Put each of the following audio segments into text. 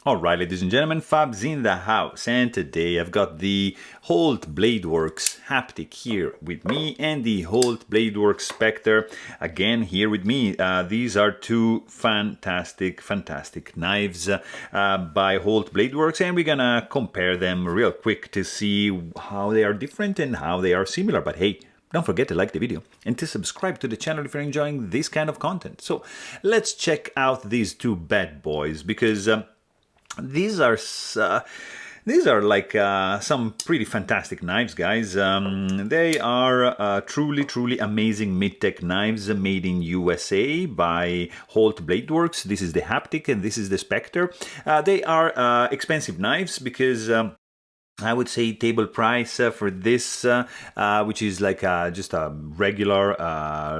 Alright, ladies and gentlemen, Fab's in the house, and today I've got the Holt Bladeworks Haptic here with me and the Holt Bladeworks Specter again here with me. These are two fantastic knives by Holt Bladeworks, and we're gonna compare them real quick to see how they are different and how they are similar. But hey, don't forget to like the video and to subscribe to the channel if you're enjoying this kind of content. So let's check out these two bad boys, because these are like some pretty fantastic knives, guys. They are truly amazing mid-tech knives made in USA by Holt Bladeworks. This is the Haptic and this is the Specter. They are expensive knives because I would say table price for this, which is like just a regular,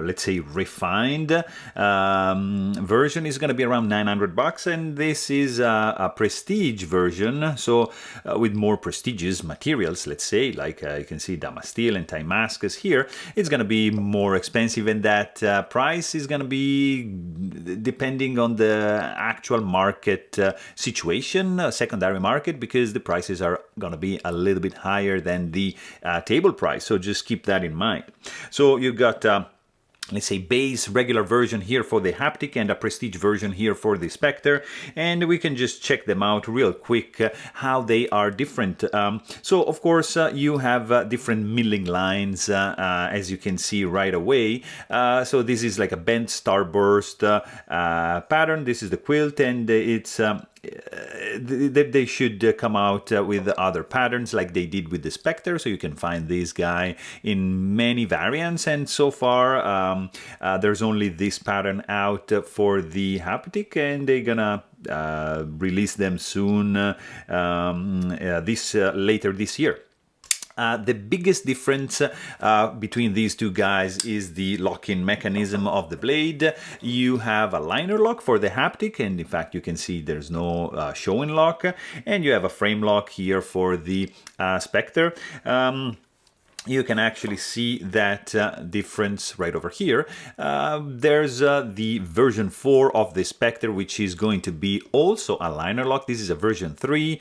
let's say refined version, is going to be around $900, and this is a prestige version, so with more prestigious materials, let's say, like you can see Damasteel and Damascus here. It's going to be more expensive, and that price is going to be depending on the actual market situation, secondary market, because the prices are going to be a little bit higher than the table price, so just keep that in mind. So you got let's say base regular version here for the Haptic and a prestige version here for the Specter, and we can just check them out real quick how they are different. So of course you have different milling lines, as you can see right away. So this is like a bent starburst pattern. This is the quilt, and it's they should come out with other patterns like they did with the Specter, so you can find this guy in many variants, and so far there's only this pattern out for the Haptic, and they're gonna release them soon, later this year. The biggest difference between these two guys is the lock-in mechanism of the blade. You have a liner lock for the Haptic, and in fact you can see there's no showing lock, and you have a frame lock here for the Specter. You can actually see that difference right over here. There's the version 4 of the Specter, which is going to be also a liner lock. This is a version 3,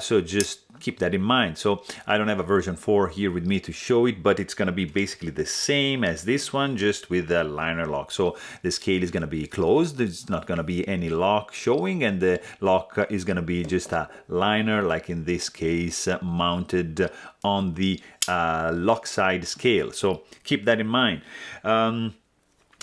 so just keep that in mind. So I don't have a version 4 here with me to show it, but it's going to be basically the same as this one, just with a liner lock. So the scale is going to be closed. There's not going to be any lock showing, and the lock is going to be just a liner, like in this case, mounted on the lock side scale. So keep that in mind.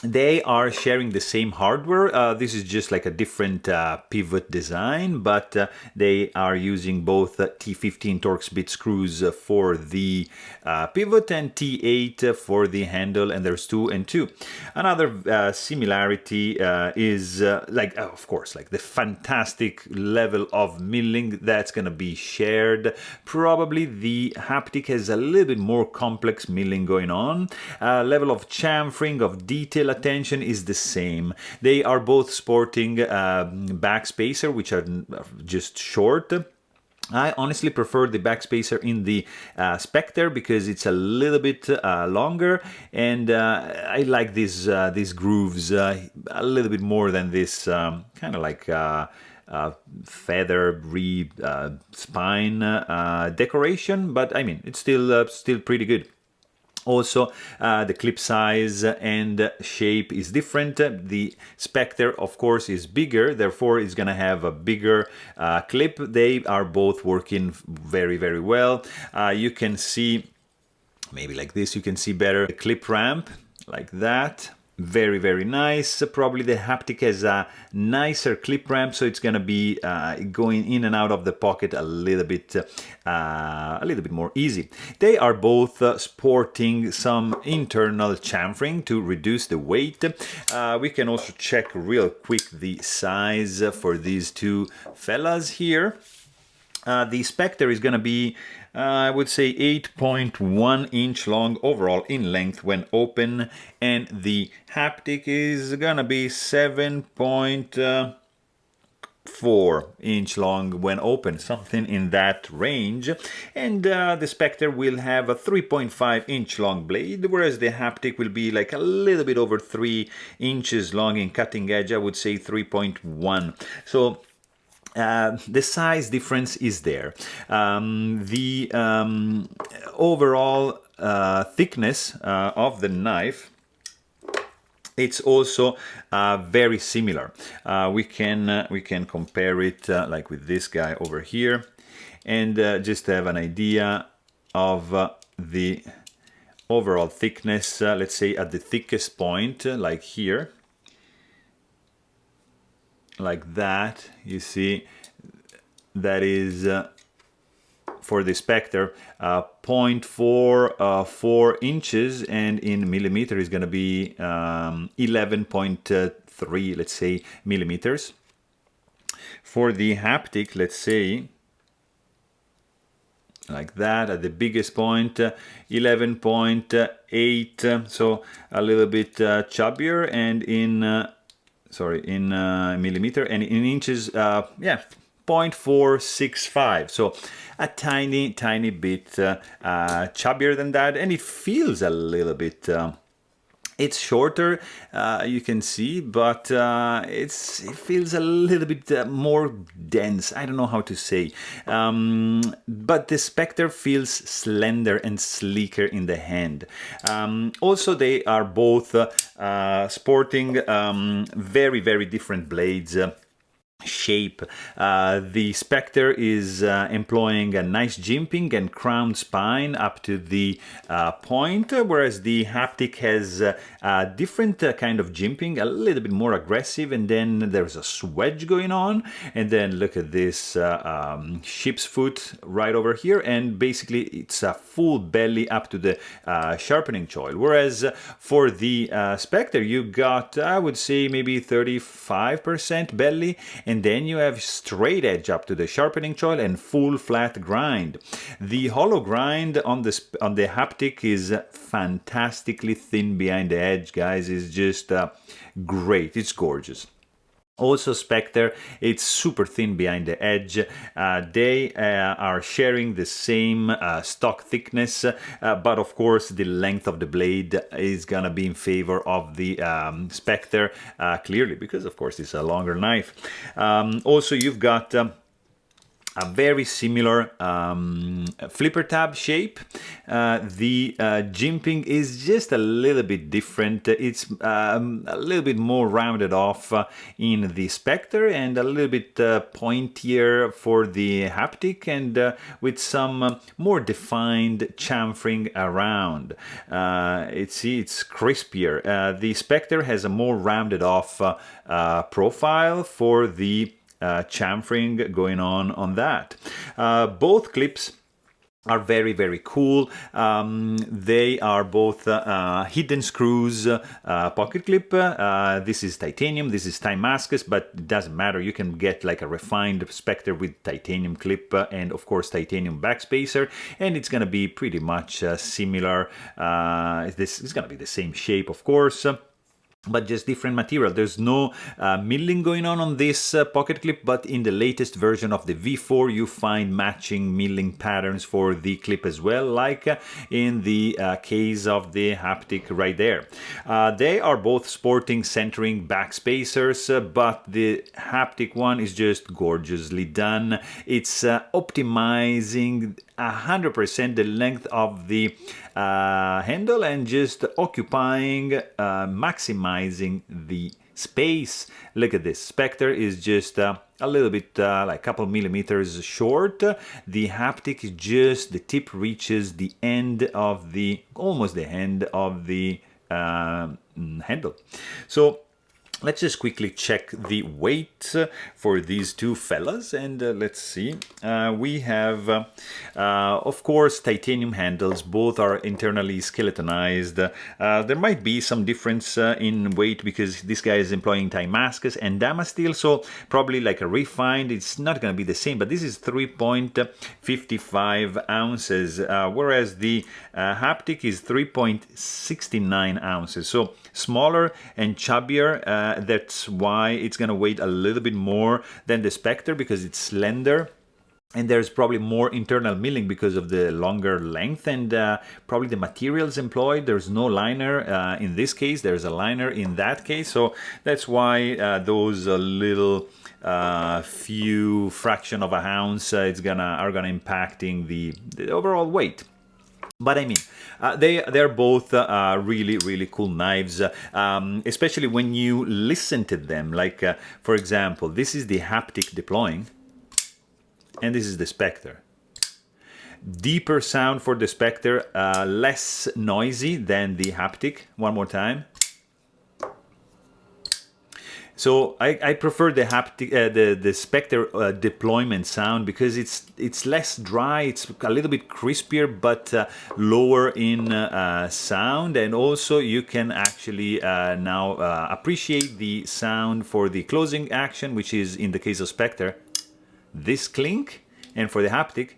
They are sharing the same hardware. This is just like a different pivot design, but they are using both T15 Torx bit screws for the pivot and T8 for the handle, and there's 2 and 2. Another similarity is of course, like the fantastic level of milling that's going to be shared. Probably the Haptic has a little bit more complex milling going on. Level of chamfering, of detail attention is the same. They are both sporting back spacer, which are just short. I honestly prefer the backspacer in the Specter because it's a little bit longer, and I like these grooves a little bit more than this kind of like feather spine decoration. But I mean, it's still pretty good. Also, the clip size and shape is different. The Specter, of course, is bigger, therefore it's going to have a bigger clip. They are both working very well. You can see, maybe like this, you can see better the clip ramp, like that. Very nice. Probably the Haptic has a nicer clip ramp, so it's going to be going in and out of the pocket a little bit more easy. They are both sporting some internal chamfering to reduce the weight. We can also check real quick the size for these two fellas here. The Specter is going to be, I would say, 8.1 inch long overall in length when open, and the Haptic is going to be 7.4 inch long when open, something in that range. And the Specter will have a 3.5 inch long blade, whereas the Haptic will be like a little bit over 3 inches long in cutting edge. I would say 3.1. So the size difference is there. The overall thickness of the knife, it's also very similar. We can compare it like with this guy over here, and just have an idea of the overall thickness. Let's say at the thickest point, like here, like that. You see that is for the Specter 0.44 inches, and in millimeter is going to be 11.3, let's say, millimeters. For the Haptic, let's say like that, at the biggest point 11.8, so a little bit chubbier, and in in millimeter, and in inches, yeah, 0.465, so a tiny bit chubbier than that, and it feels a little bit it's shorter, you can see, but it feels a little bit more dense. I don't know how to say. But the Specter feels slender and sleeker in the hand. Also, they are both sporting very different blades. Shape. The Specter is employing a nice jimping and crown spine up to the point, whereas the Haptic has a different kind of jimping, a little bit more aggressive, and then there's a swedge going on, and then look at this ship's foot right over here, and basically it's a full belly up to the sharpening choil, whereas for the Specter you got, I would say, maybe 35% belly, and then you have straight edge up to the sharpening choil and full flat grind. The hollow grind on the Haptic is fantastically thin behind the edge, guys. It's just great. It's gorgeous. Also, Specter, it's super thin behind the edge. They are sharing the same stock thickness, but of course the length of the blade is gonna be in favor of the Specter, clearly, because of course it's a longer knife. Also, you've got a very similar flipper tab shape. The jimping is just a little bit different. It's a little bit more rounded off in the Specter, and a little bit pointier for the Haptic, and with some more defined chamfering around. It's crispier. The Specter has a more rounded off profile for the chamfering going on that. Both clips are very cool. They are both hidden screws pocket clip. This is titanium, this is Damascus, but it doesn't matter. You can get like a refined Specter with titanium clip and of course titanium backspacer, and it's gonna be pretty much similar. This is gonna be the same shape, of course, but just different material. There's no milling going on this pocket clip, but in the latest version of the V4 you find matching milling patterns for the clip as well, like in the case of the Haptic right there. They are both sporting centering backspacers, but the Haptic one is just gorgeously done. It's optimizing 100% the length of the handle and just occupying, maximizing the space. Look at this. Specter is just a little bit like a couple millimeters short. The Haptic is just, the tip reaches the end of the, almost the end of the handle. So let's just quickly check the weight for these two fellas, and let's see. We have, of course, titanium handles. Both are internally skeletonized. There might be some difference in weight because this guy is employing Damascus and Damasteel, so probably like a refined, it's not going to be the same, but this is 3.55 ounces, whereas the Haptic is 3.69 ounces, so smaller and chubbier. That's why it's gonna weigh a little bit more than the Specter, because it's slender. and there's probably more internal milling because of the longer length and probably the materials employed. There's no liner in this case, there's a liner in that case, so that's why those little few fraction of a ounce are gonna impacting the overall weight. But I mean, they're both really cool knives, especially when you listen to them. Like, for example, this is the haptic deploying, and this is the Specter. Deeper sound for the Specter, less noisy than the haptic. One more time. So I prefer the haptic, the Specter deployment sound because it's less dry, it's a little bit crispier, but lower in sound, and also you can actually now appreciate the sound for the closing action, which is in the case of Specter, this clink, and for the haptic,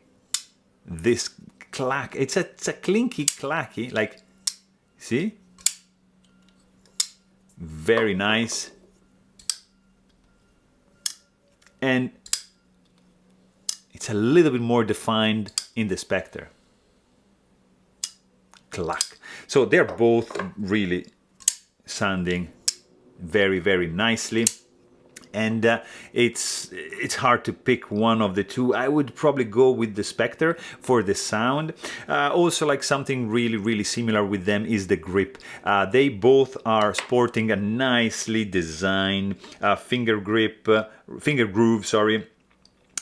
this clack. It's a clinky clacky, like, see? Very nice. And it's a little bit more defined in the Specter. Clack. So they're both really sounding very nicely. And it's hard to pick one of the two. I would probably go with the Specter for the sound. Also, like something really similar with them is the grip. They both are sporting a nicely designed finger groove, sorry.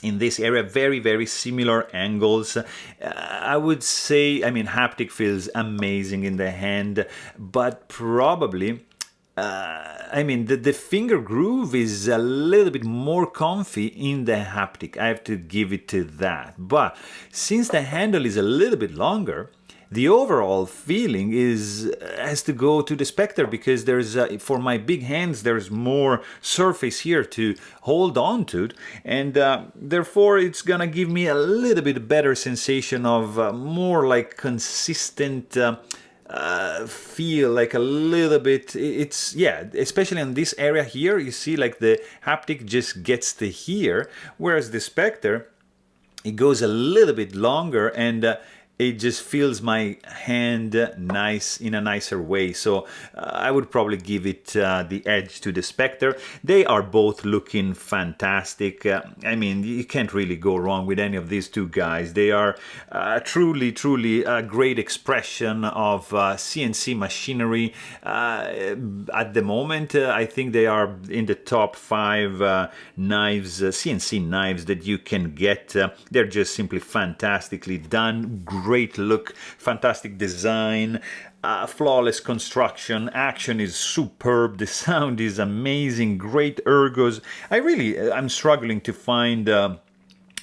In this area, very similar angles. I would say, I mean, haptic feels amazing in the hand, but probably I mean, the finger groove is a little bit more comfy in the haptic. I have to give it to that. But since the handle is a little bit longer, the overall feeling has to go to the Specter, because there's for my big hands there's more surface here to hold on to, and therefore it's gonna give me a little bit better sensation of more like consistent feel, like a little bit, it's, yeah, especially in this area here, you see like the haptic just gets to here, whereas the Specter, it goes a little bit longer, and it just feels my hand nice in a nicer way. So I would probably give it the edge to the Specter. They are both looking fantastic. I mean, you can't really go wrong with any of these two guys. They are truly a great expression of CNC machinery. At the moment, I think they are in the top 5 knives, CNC knives that you can get. They're just simply fantastically done. Great look, fantastic design, flawless construction, action is superb, the sound is amazing, great ergos. I'm struggling to find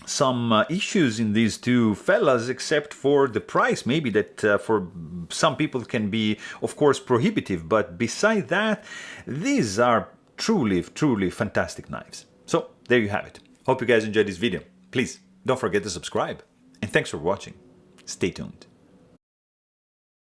some issues in these two fellas, except for the price, maybe that for some people can be, of course, prohibitive, but beside that, these are truly fantastic knives. So there you have it. Hope you guys enjoyed this video. Please don't forget to subscribe, and thanks for watching. Stay tuned.